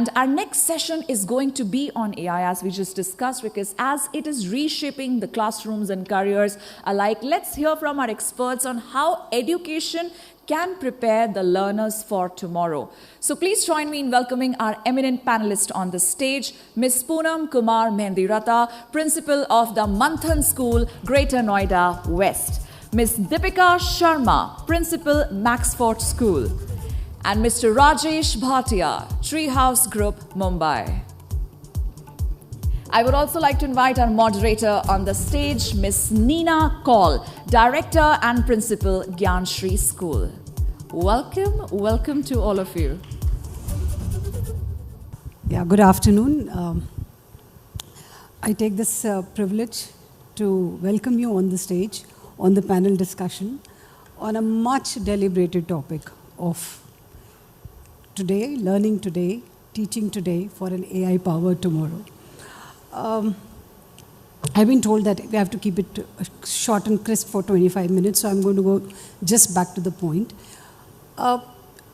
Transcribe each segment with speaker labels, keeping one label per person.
Speaker 1: And our next session is going to be on AI, as we just discussed, because as it is reshaping the classrooms and careers alike, let's hear from our experts on how education can prepare the learners for tomorrow. So please join me in welcoming our eminent panelist on the stage, Ms. Poonam Kumar Mehendirata, Principal of the Manthan School, Greater Noida West; Ms. Deepika Sharma, Principal, Maxford School; and Mr. Rajesh Bhatia, Treehouse Group, Mumbai. I would also like to invite our moderator on the stage, Ms. Neena Kaul, Director and Principal, Gyanshri School. Welcome to all of you.
Speaker 2: Yeah, good afternoon. I take this privilege to welcome you on the stage, on the panel discussion, on a much deliberated topic of today, learning today, teaching today for an AI-powered tomorrow. I've been told that we have to keep it short and crisp for 25 minutes, so I'm going to go just back to the point. A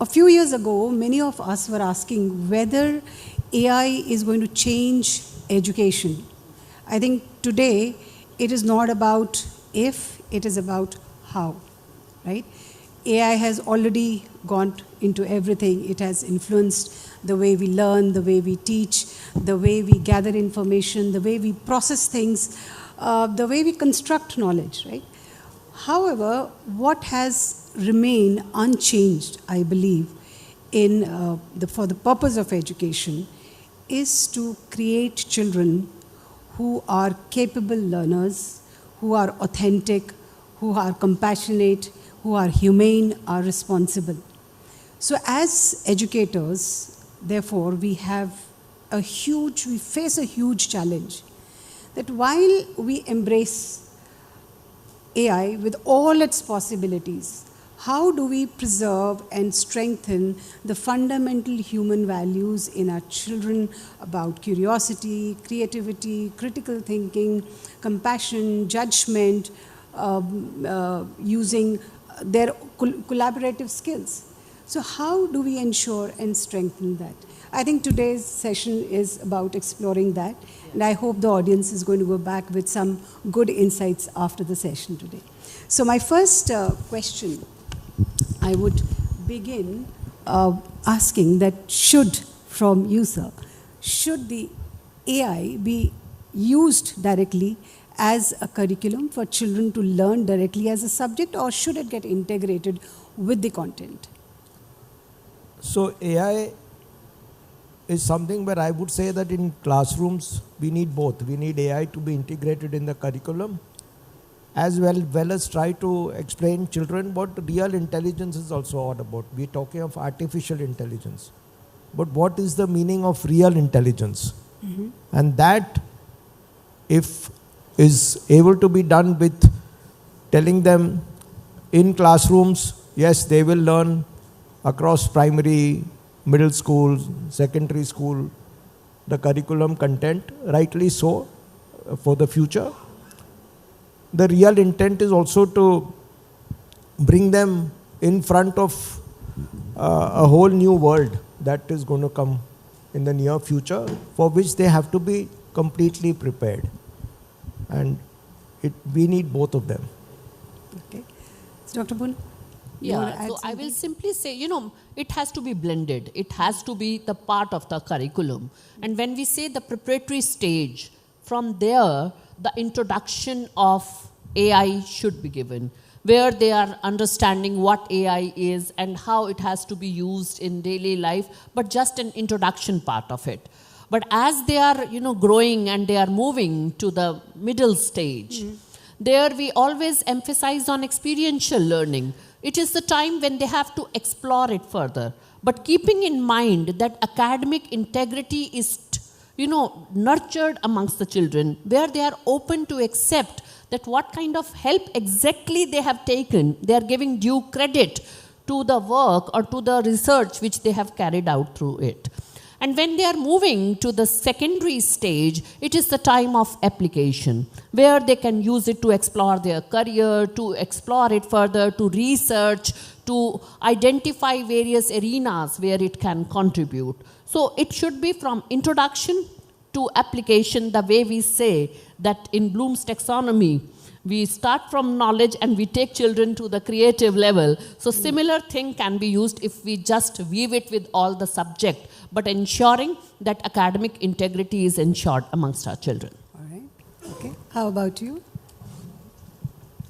Speaker 2: few years ago, many of us were asking whether AI is going to change education. I think today it is not about if, it is about how, right? AI has already gone into everything. It has influenced the way we learn, the way we teach, the way we gather information, the way we process things, the way we construct knowledge, right? However, what has remained unchanged, I believe, for the purpose of education is to create children who are capable learners, who are authentic, who are compassionate, who are humane, are responsible. So as educators, therefore, we face a huge challenge that while we embrace AI with all its possibilities, how do we preserve and strengthen the fundamental human values in our children about curiosity, creativity, critical thinking, compassion, judgment, using their collaborative skills? So how do we ensure and strengthen that? I think today's session is about exploring that, and I hope the audience is going to go back with some good insights after the session today. So my first question, I would begin asking that from you, sir, should the AI be used directly as a curriculum for children to learn directly as a subject, or should it get integrated with the content?
Speaker 3: So AI is something where I would say that in classrooms we need both. We need AI to be integrated in the curriculum as well as try to explain children what real intelligence is also all about. We're talking of artificial intelligence. But what is the meaning of real intelligence? Mm-hmm. And that, if is able to be done with telling them in classrooms, yes, they will learn across primary, middle school, secondary school, the curriculum content, rightly so, for the future. The real intent is also to bring them in front of a whole new world that is going to come in the near future, for which they have to be completely prepared. And we need both of them.
Speaker 2: Okay. So Dr. Poonam?
Speaker 4: Yeah, so I will simply say, it has to be blended. It has to be the part of the curriculum. And when we say the preparatory stage, from there, the introduction of AI should be given, where they are understanding what AI is and how it has to be used in daily life, but just an introduction part of it. But as they are, growing and they are moving to the middle stage, there we always emphasize on experiential learning. It is the time when they have to explore it further. But keeping in mind that academic integrity is, nurtured amongst the children, where they are open to accept that what kind of help exactly they have taken, they are giving due credit to the work or to the research which they have carried out through it. And when they are moving to the secondary stage, it is the time of application, where they can use it to explore their career, to explore it further, to research, to identify various arenas where it can contribute. So it should be from introduction to application, the way we say that in Bloom's taxonomy, we start from knowledge and we take children to the creative level. So similar thing can be used if we just weave it with all the subject, but ensuring that academic integrity is ensured amongst our children.
Speaker 2: All right. Okay. How about you?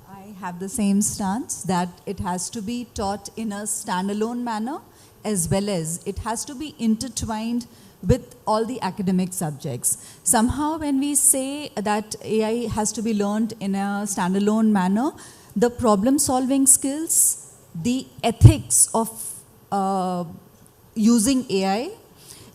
Speaker 5: I have the same stance that it has to be taught in a standalone manner, as well as it has to be intertwined with all the academic subjects. Somehow when we say that AI has to be learned in a standalone manner, the problem solving skills, the ethics of using AI,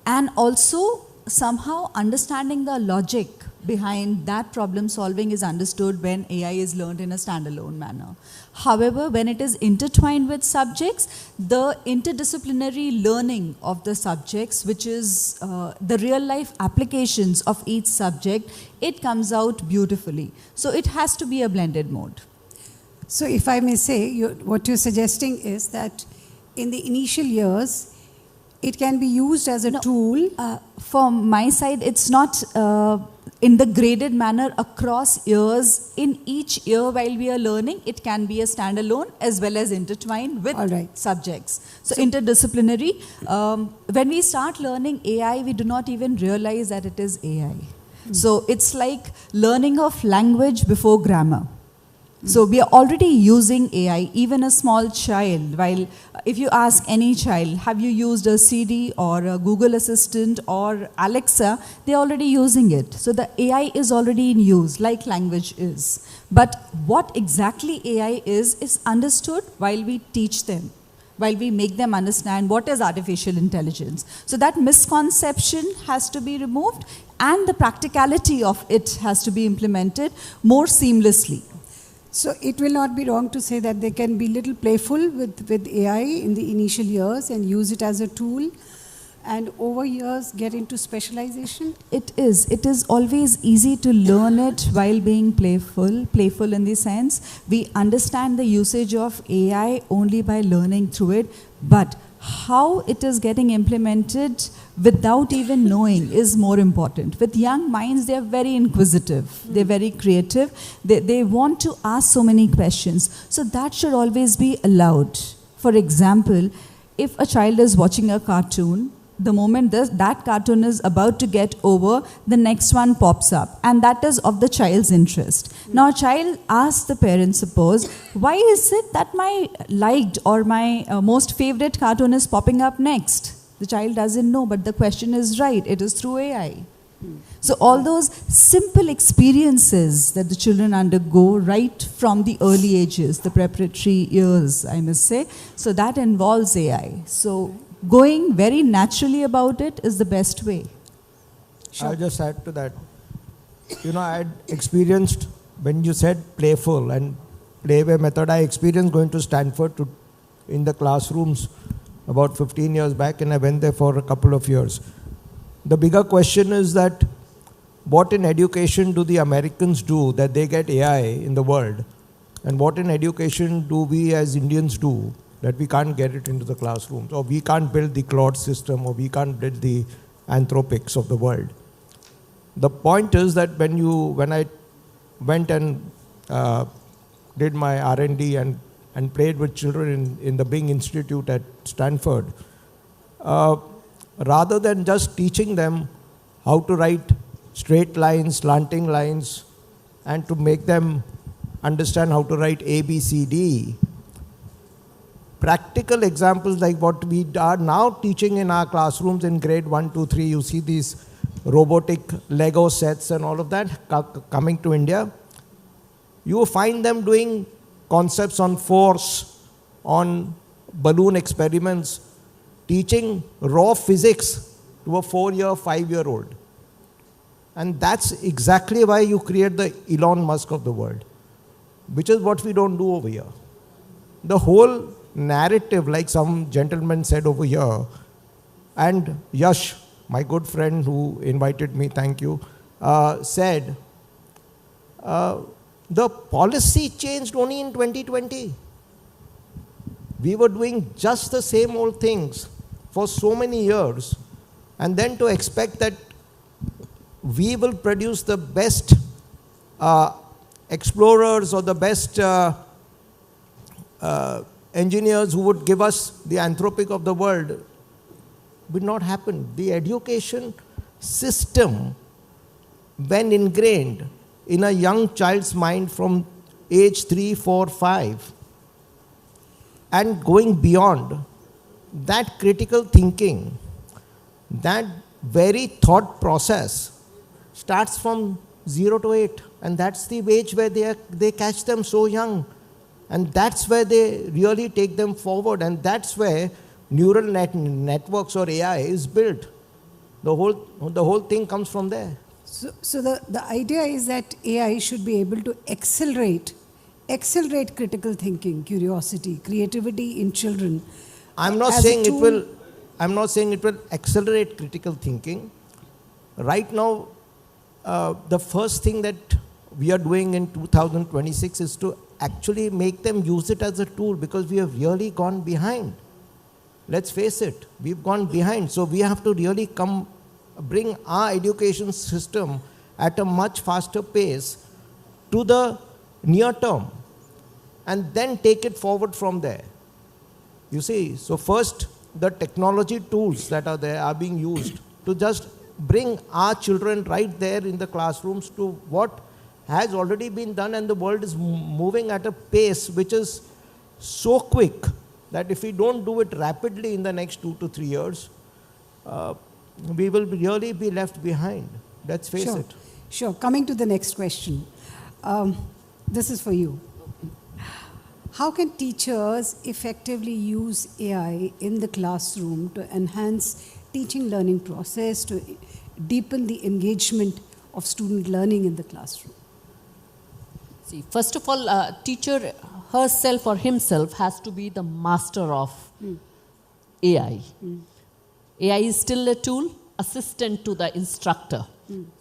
Speaker 5: and also somehow understanding the logic behind that problem solving is understood when AI is learned in a standalone manner. However, when it is intertwined with subjects, the interdisciplinary learning of the subjects, which is the real life applications of each subject, it comes out beautifully. So it has to be a blended mode.
Speaker 2: So if I may say, what you're suggesting is that in the initial years, it can be used as a tool.
Speaker 5: From my side, it's not in the graded manner across years. In each year while we are learning, it can be a standalone as well as intertwined with subjects. So interdisciplinary. When we start learning AI, we do not even realize that it is AI. So it's like learning of language before grammar. So we are already using AI, even a small child. While if you ask any child, have you used a CD or a Google Assistant or Alexa, they're already using it. So the AI is already in use, like language is. But what exactly AI is understood while we teach them, while we make them understand what is artificial intelligence. So that misconception has to be removed, and the practicality of it has to be implemented more seamlessly.
Speaker 2: So it will not be wrong to say that they can be little playful with AI in the initial years and use it as a tool, and over years get into specialization?
Speaker 5: It is. It is always easy to learn it while being playful. Playful in the sense, we understand the usage of AI only by learning through it, but how it is getting implemented without even knowing is more important. With young minds, they are very inquisitive, they're very creative, they want to ask so many questions. So that should always be allowed. For example, if a child is watching a cartoon, the moment that cartoon is about to get over, the next one pops up, and that is of the child's interest. Now a child asks the parent, suppose, why is it that my liked or my most favorite cartoon is popping up next? The child doesn't know, but the question is right, it is through AI. So all those simple experiences that the children undergo right from the early ages, the preparatory years, I must say, so that involves AI. So going very naturally about it is the best way.
Speaker 3: I'll just add to that. You know, I had experienced, when you said playful and playway method, I experienced going to Stanford in the classrooms about 15 years back, and I went there for a couple of years. The bigger question is that what in education do the Americans do that they get AI in the world, and what in education do we as Indians do that we can't get it into the classrooms, or we can't build the Claude system, or we can't build the Anthropics of the world. The point is that when I went and did my R&D and played with children in the Bing Institute at Stanford, rather than just teaching them how to write straight lines, slanting lines, and to make them understand how to write A, B, C, D, practical examples like what we are now teaching in our classrooms in grade 1, 2, 3, you see these robotic Lego sets and all of that coming to India. You will find them doing concepts on force, on balloon experiments, teaching raw physics to a 4-year, 5-year-old. And that's exactly why you create the Elon Musk of the world, which is what we don't do over here. The whole narrative, like some gentleman said over here, and Yash, my good friend who invited me, thank you, said, the policy changed only in 2020. We were doing just the same old things for so many years, And then to expect that we will produce the best explorers or the best engineers who would give us the Anthropic of the world would not happen. The education system, when ingrained in a young child's mind from age 3, 4, 5, and going beyond, that critical thinking, that very thought process starts from 0 to 8. And that's the age where they catch them so young. And that's where they really take them forward. And that's where neural networks or AI is built. The whole thing comes from there.
Speaker 2: So the idea is that AI should be able to accelerate critical thinking, curiosity, creativity in children.
Speaker 3: I'm not saying it will accelerate critical thinking. Right now, the first thing that we are doing in 2026 is to actually make them use it as a tool, because we have really gone behind. Let's face it, we've gone behind. So we have to really bring our education system at a much faster pace to the near term, and then take it forward from there. You see, so first the technology tools that are there are being used to just bring our children right there in the classrooms to what has already been done, and the world is moving at a pace which is so quick that if we don't do it rapidly in the next 2 to 3 years, we will really be left behind. Let's face it.
Speaker 2: Sure. Coming to the next question. This is for you. How can teachers effectively use AI in the classroom to enhance teaching learning process, to deepen the engagement of student learning in the classroom?
Speaker 4: See, first of all, a teacher herself or himself has to be the master of AI. AI is still a tool, assistant to the instructor.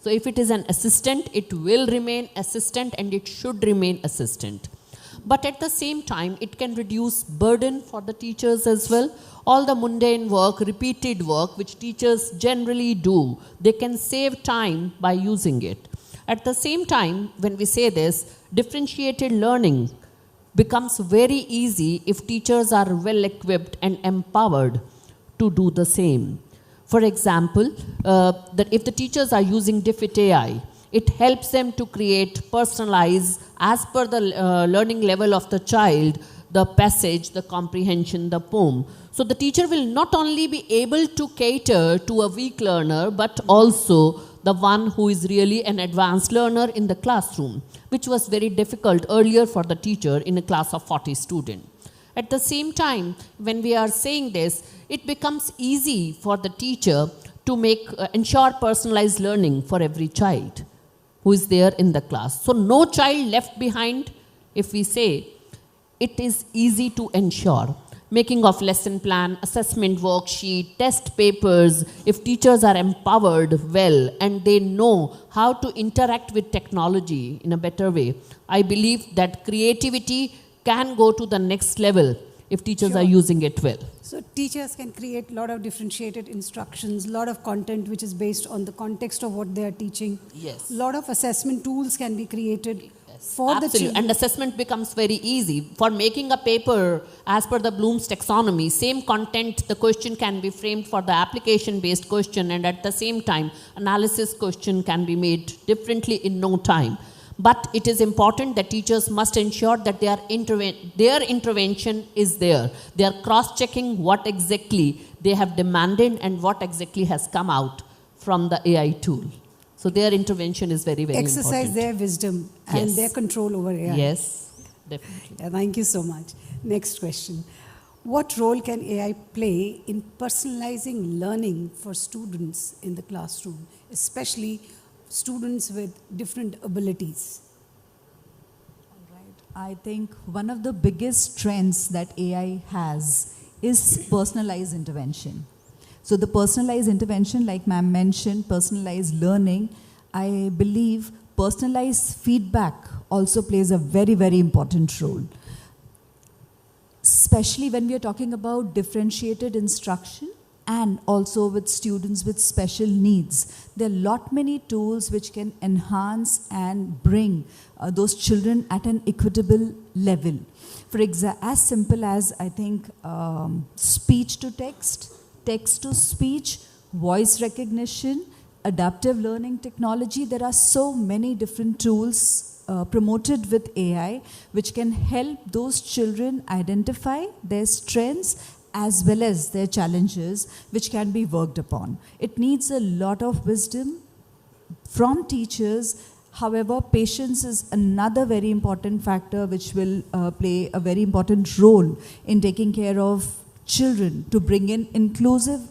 Speaker 4: So if it is an assistant, it will remain assistant, and it should remain assistant. But at the same time, it can reduce burden for the teachers as well. All the mundane work, repeated work, which teachers generally do, they can save time by using it. At the same time, when we say this, differentiated learning becomes very easy if teachers are well equipped and empowered to do the same. For example, that if the teachers are using DFID AI, it helps them to create, personalize, as per the learning level of the child, the passage, the comprehension, the poem. So the teacher will not only be able to cater to a weak learner, but also the one who is really an advanced learner in the classroom, which was very difficult earlier for the teacher in a class of 40 students. At the same time, when we are saying this, it becomes easy for the teacher to ensure personalized learning for every child who is there in the class. So no child left behind, if we say, it is easy to ensure. Making of lesson plan, assessment worksheet, test papers, if teachers are empowered well and they know how to interact with technology in a better way, I believe that creativity can go to the next level if teachers are using it well.
Speaker 2: So teachers can create a lot of differentiated instructions, a lot of content which is based on the context of what they are teaching.
Speaker 4: Yes.
Speaker 2: A lot of assessment tools can be created for
Speaker 4: Absolutely.
Speaker 2: the children.
Speaker 4: And assessment becomes very easy. For making a paper as per the Bloom's taxonomy, same content, the question can be framed for the application-based question, and at the same time, analysis question can be made differently in no time. But it is important that teachers must ensure that their intervention is there. They are cross-checking what exactly they have demanded and what exactly has come out from the AI tool. So their intervention is very, very
Speaker 2: Exercise
Speaker 4: important.
Speaker 2: their wisdom and their control over AI.
Speaker 4: Yes, definitely.
Speaker 2: Yeah, thank you so much. Next question. What role can AI play in personalizing learning for students in the classroom, especially students with different abilities?
Speaker 5: I think one of the biggest trends that AI has is personalized intervention. So the personalized intervention, like ma'am mentioned, personalized learning, I believe personalized feedback also plays a very, very important role. Especially when we are talking about differentiated instruction, and also with students with special needs. There are lot many tools which can enhance and bring those children at an equitable level. For example, as simple as I think speech to text, text to speech, voice recognition, adaptive learning technology. There are so many different tools promoted with AI which can help those children identify their strengths as well as their challenges, which can be worked upon. It needs a lot of wisdom from teachers. However, patience is another very important factor which will play a very important role in taking care of children to bring in inclusive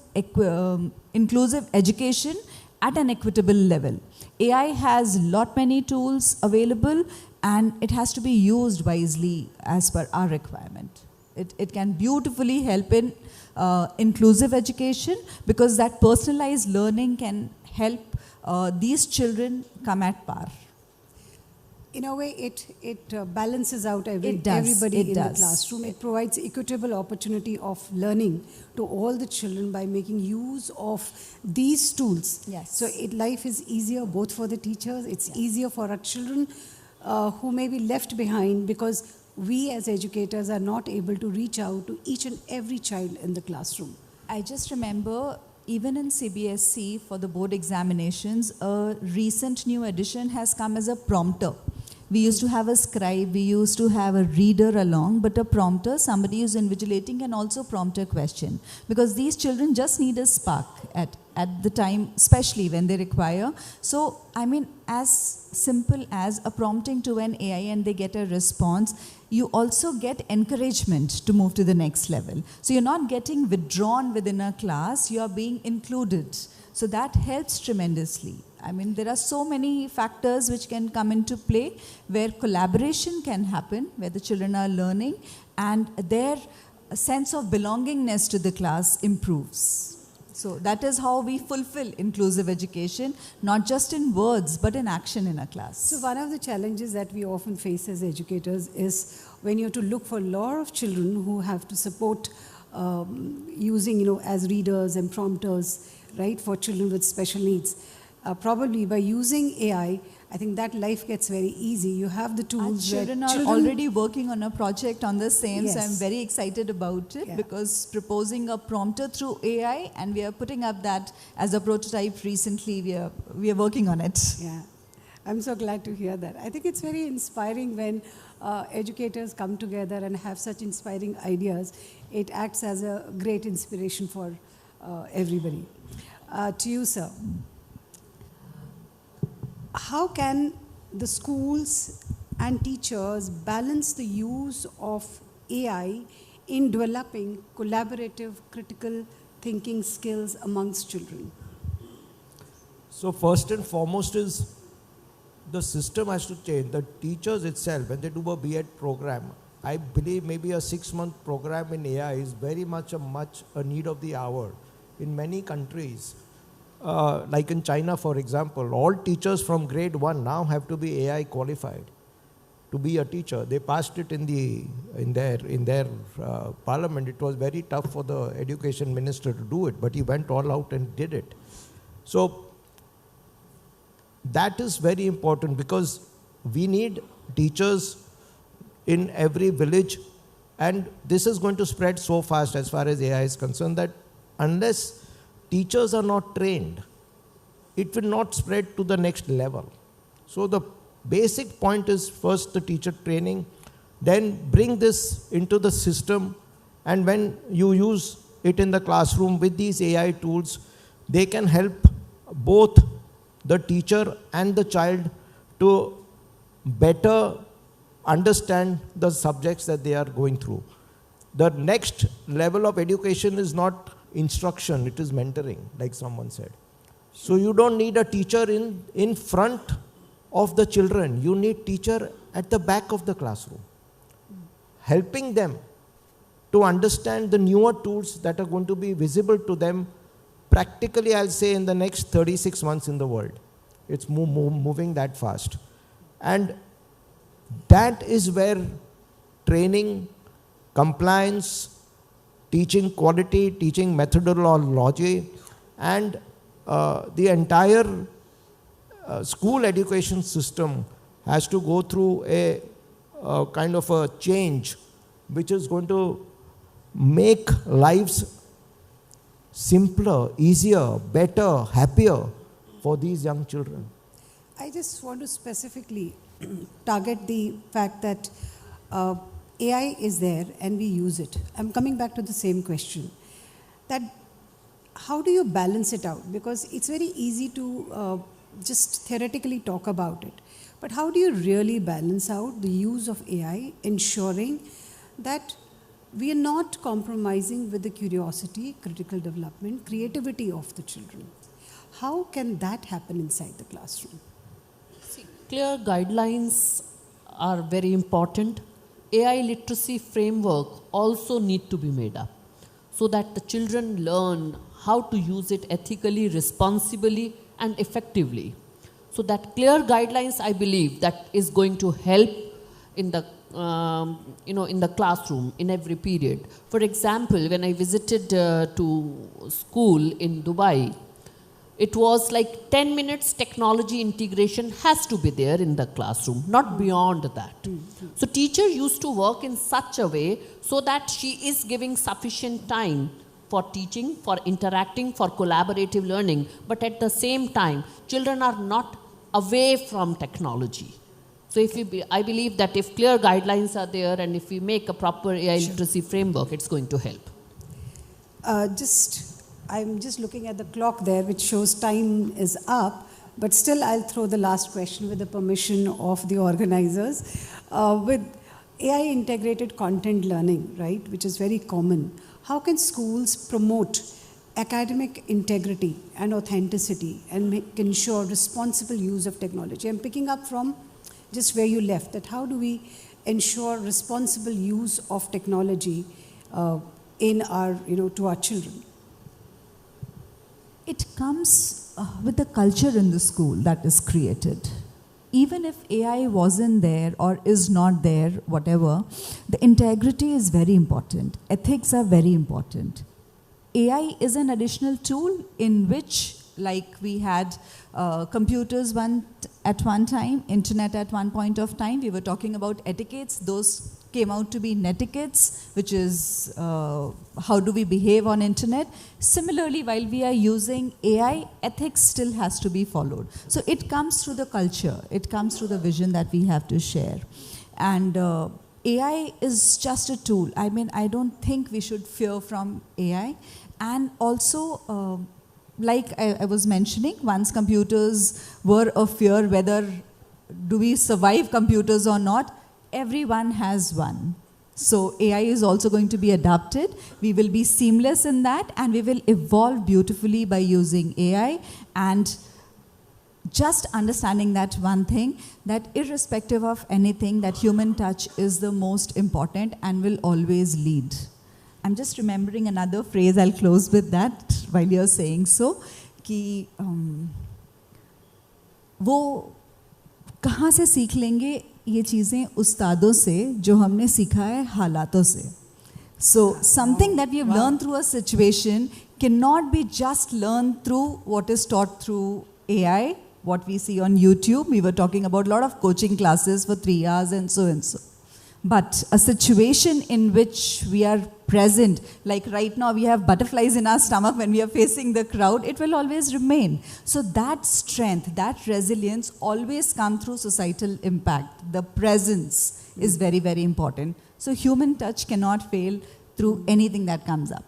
Speaker 5: education at an equitable level. AI has lot many tools available and it has to be used wisely as per our requirement. It can beautifully help in inclusive education because that personalized learning can help these children come at par.
Speaker 2: In a way, it balances out
Speaker 5: It
Speaker 2: everybody in
Speaker 5: does.
Speaker 2: the classroom. It provides equitable opportunity of learning to all the children by making use of these tools.
Speaker 5: Yes.
Speaker 2: So life is easier both for the teachers, it's easier for our children who may be left behind because we as educators are not able to reach out to each and every child in the classroom.
Speaker 5: I just remember even in CBSE for the board examinations, a recent new addition has come as a prompter. We used to have a scribe, we used to have a reader along, but a prompter, somebody who's invigilating can also prompt a question. Because these children just need a spark at the time, especially when they require. So, I mean, as simple as a prompting to an AI and they get a response, you also get encouragement to move to the next level. So you're not getting withdrawn within a class, you are being included. So that helps tremendously. I mean, there are so many factors which can come into play where collaboration can happen, where the children are learning and their sense of belongingness to the class improves. So that is how we fulfill inclusive education, not just in words, but in action in a class.
Speaker 2: So one of the challenges that we often face as educators is when you have to look for a lot of children who have to support using, as readers and prompters, right, for children with special needs. Probably by using AI, I think that life gets very easy. You have the tools.
Speaker 5: Our children are already working on a project on the same,
Speaker 2: Yes.
Speaker 5: so I'm very excited about it because proposing a prompter through AI and we are putting up that as a prototype recently. We are working on it.
Speaker 2: Yeah, I'm so glad to hear that. I think it's very inspiring when educators come together and have such inspiring ideas. It acts as a great inspiration for everybody. To you, sir. How can the schools and teachers balance the use of AI in developing collaborative, critical thinking skills amongst children?
Speaker 3: So first and foremost is the system has to change. The teachers itself, when they do a B.Ed program, I believe maybe a 6-month program in AI is very much a need of the hour. In many countries, like in China, for example, all teachers from grade 1 now have to be AI qualified to be a teacher. They passed it in their parliament. It was very tough for the education minister to do it, but he went all out and did it. So that is very important because we need teachers in every village, and this is going to spread so fast as far as AI is concerned that unless teachers are not trained, it will not spread to the next level. So the basic point is first the teacher training, then bring this into the system, and when you use it in the classroom with these AI tools, they can help both the teacher and the child to better understand the subjects that they are going through. The next level of education is not instruction, it is mentoring, like someone said. So you don't need a teacher in front of the children. You need teacher at the back of the classroom, helping them to understand the newer tools that are going to be visible to them practically, I'll say, in the next 36 months in the world. It's moving that fast. And that is where training, compliance, teaching quality, teaching methodology, and the entire school education system has to go through a kind of a change which is going to make lives simpler, easier, better, happier for these young children.
Speaker 2: I just want to specifically target the fact that AI is there and we use it. I'm coming back to the same question. That how do you balance it out? Because it's very easy to just theoretically talk about it. But how do you really balance out the use of AI, ensuring that we are not compromising with the curiosity, critical development, creativity of the children? How can that happen inside the classroom?
Speaker 4: See, clear guidelines are very important. AI literacy framework also need to be made up so that the children learn how to use it ethically, responsibly, and effectively. So that clear guidelines, I believe, that is going to help in the in the classroom in every period. For example, when I visited to school in Dubai, it was like 10 minutes technology integration has to be there in the classroom, not beyond that. So teacher used to work in such a way so that she is giving sufficient time for teaching, for interacting, for collaborative learning, but at the same time, children are not away from technology. So I believe that if clear guidelines are there and if we make a proper AI literacy framework, it's going to help.
Speaker 2: I'm just looking at the clock there, which shows time is up, but still I'll throw the last question with the permission of the organizers. With AI integrated content learning, right, which is very common, how can schools promote academic integrity and authenticity and ensure responsible use of technology? I'm picking up from just where you left, that how do we ensure responsible use of technology in our, to our children?
Speaker 5: It comes with the culture in the school that is created. Even if AI wasn't there or is not there, whatever, the integrity is very important. Ethics are very important. AI is an additional tool in which, like we had computers at one time, internet at one point of time, we were talking about etiquettes. Those came out to be netiquettes, which is how do we behave on internet. Similarly, while we are using AI, ethics still has to be followed. So it comes through the culture. It comes through the vision that we have to share. And AI is just a tool. I mean, I don't think we should fear from AI. And also, like I was mentioning, once computers were a fear, whether do we survive computers or not, everyone has one. So AI is also going to be adapted. We will be seamless in that, and we will evolve beautifully by using AI. And just understanding that one thing, that irrespective of anything, that human touch is the most important and will always lead. I'm just remembering another phrase, I'll close with that while you're saying so, कि वो कहाँ से सीख लेंगे ये चीज़ें उस्तादों से जो हमने सीखा है हालातों से. So something that we have learned through a situation cannot be just learned through what is taught through AI, what we see on YouTube. We were talking about a lot of coaching classes for 3 hours and so and so. But a situation in which we are present, like right now we have butterflies in our stomach when we are facing the crowd, it will always remain. So that strength, that resilience always comes through societal impact. The presence is very, very important. So human touch cannot fail through anything that comes up.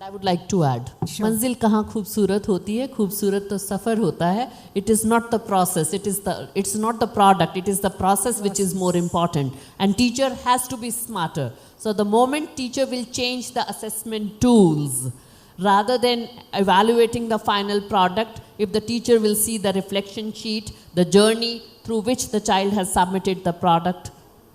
Speaker 4: I would like to add, मंजिल कहाँ खूबसूरत होती है, खूबसूरत तो सफ़र होता है. It is not the process, it's not the product, it is the process which is more important. And teacher has to be smarter. So the moment teacher will change the assessment tools, rather than evaluating the final product, if the teacher will see the reflection sheet, the journey through which the child has submitted the product,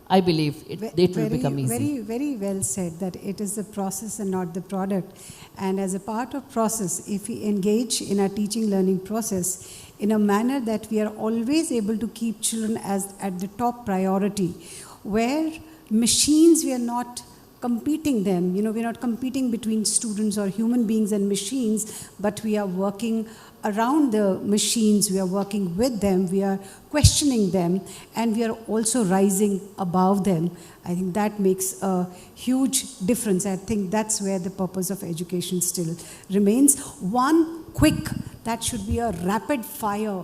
Speaker 4: I believe it will become easy.
Speaker 2: Very, very well said, that it is the process and not the product. And as a part of process, if we engage in our teaching learning process in a manner that we are always able to keep children as at the top priority, where machines we are not competing them. We're not competing between students or human beings and machines, but we are working around the machines, we are working with them, we are questioning them, and we are also rising above them. I think that makes a huge difference. I think that's where the purpose of education still remains. One quick, that should be a rapid fire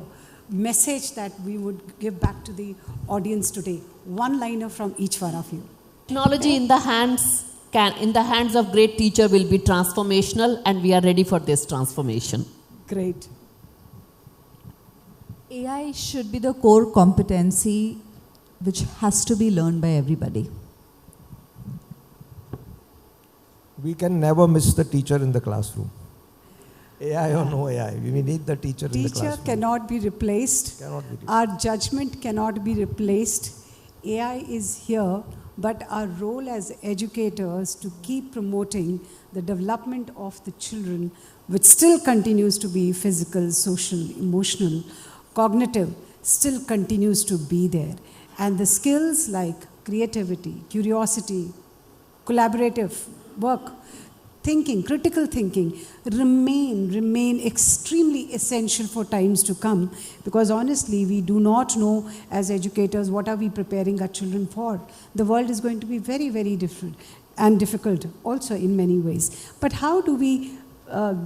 Speaker 2: message that we would give back to the audience today. One-liner from each one of you.
Speaker 4: Technology in the hands of great teacher will be transformational, and we are ready for this transformation.
Speaker 2: Great.
Speaker 5: AI should be the core competency which has to be learned by everybody.
Speaker 3: We can never miss the teacher in the classroom. AI or no AI, we need the teacher in the classroom.
Speaker 2: Teacher cannot be replaced.
Speaker 3: Cannot be replaced.
Speaker 2: Our judgment cannot be replaced. AI is here, but our role as educators to keep promoting the development of the children, which still continues to be physical, social, emotional, cognitive, still continues to be there. And the skills like creativity, curiosity, collaborative work, thinking, critical thinking, remain extremely essential for times to come, because honestly, we do not know as educators what are we preparing our children for. The world is going to be very, very different and difficult also in many ways. But how do we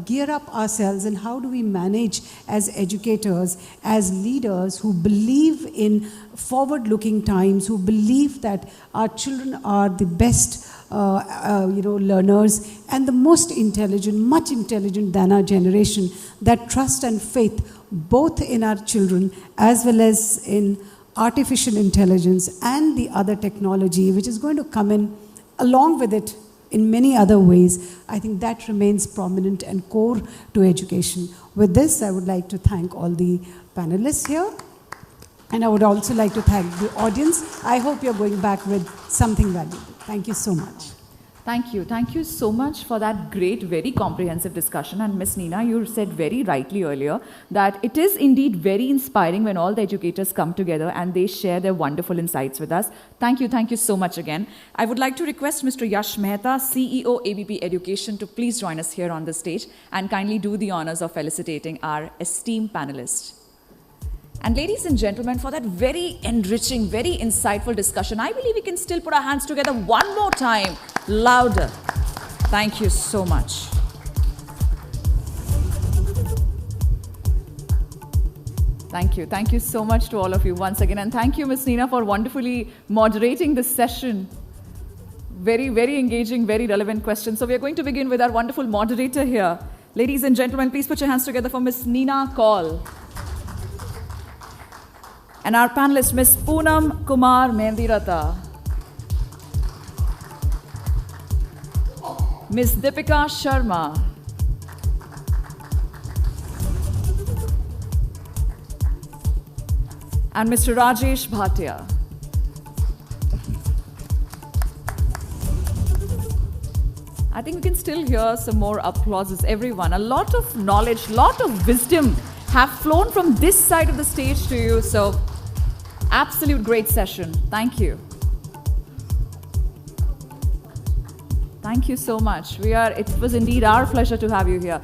Speaker 2: gear up ourselves, and how do we manage as educators, as leaders who believe in forward-looking times, who believe that our children are the best learners and the most intelligent, much intelligent than our generation, that trust and faith both in our children as well as in artificial intelligence and the other technology which is going to come in along with it in many other ways. I think that remains prominent and core to education. With this, I would like to thank all the panelists here, and I would also like to thank the audience. I hope you're going back with something valuable. Thank you so much.
Speaker 1: Thank you. Thank you so much for that great, very comprehensive discussion. And Ms. Neena, you said very rightly earlier that it is indeed very inspiring when all the educators come together and they share their wonderful insights with us. Thank you so much again. I would like to request Mr. Yash Mehta, CEO ABP Education, to please join us here on the stage and kindly do the honors of felicitating our esteemed panelists. And ladies and gentlemen, for that very enriching, very insightful discussion, I believe we can still put our hands together one more time, louder. Thank you so much. Thank you so much to all of you once again. And thank you, Ms. Neena, for wonderfully moderating this session. Very, very engaging, very relevant questions. So we are going to begin with our wonderful moderator here. Ladies and gentlemen, please put your hands together for Ms. Neena Kaul. And our panelist, Ms. Poonam Kumar Mendirata. Ms. Deepika Sharma. And Mr. Rajesh Bhatia. I think we can still hear some more applauses, everyone. A lot of knowledge, lot of wisdom have flown from this side of the stage to you. So, absolute great session. Thank you. Thank you so much. It was indeed our pleasure to have you here.